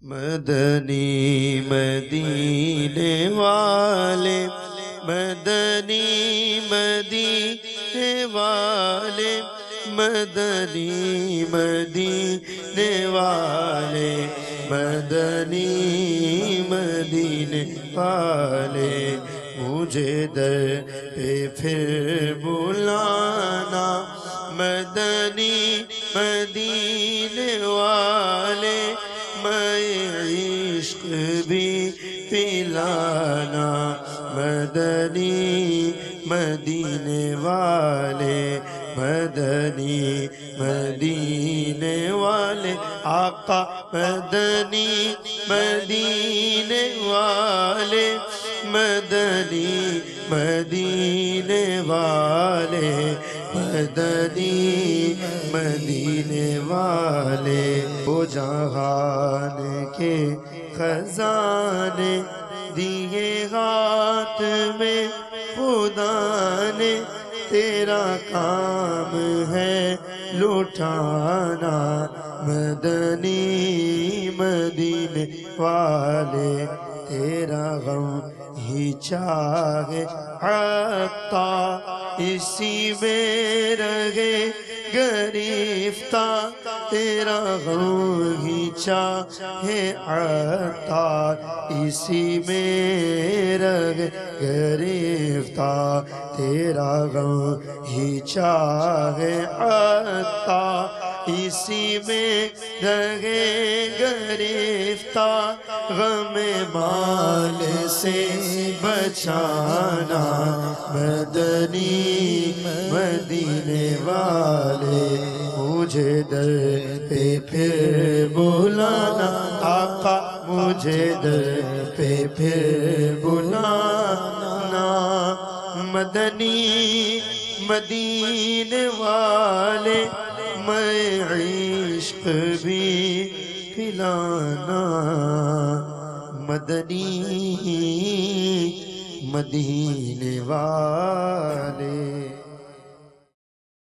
مدنی مدینے والے، مدنی مدینے والے، مدنی مدینے والے، مدنی مدینے والے، مجھے در پہ پھر بلانا، مدنی مدینے والے، میں عشق بھی پلانا، مدنی مدینے والے، مدنی مدینے والے، آقا مدنی مدینے والے، مدنی مدینے والے، مدنی مدینے والے، وہ جہان کے خزانے دیے ہاتھ میں خدا نے، تیرا کام ہے لٹانا، مدنی مدینے والے، تیرا غم ہی چاہے عطا، اسی میں رہے گرفتار، تیرا غم ہی چاہے عطا، اسی میں رہے گرفتار، تیرا غم ہی چاہے عطا، اسی میں رہے گرفتار، غم مال سے بچانا، مدنی مدینے والے، مجھے در پہ پھر بلانا، آقا مجھے در پہ پھر بلانا، مدنی مدینے والے، میں عشق بھی پلانا، مدنی مدینے والے۔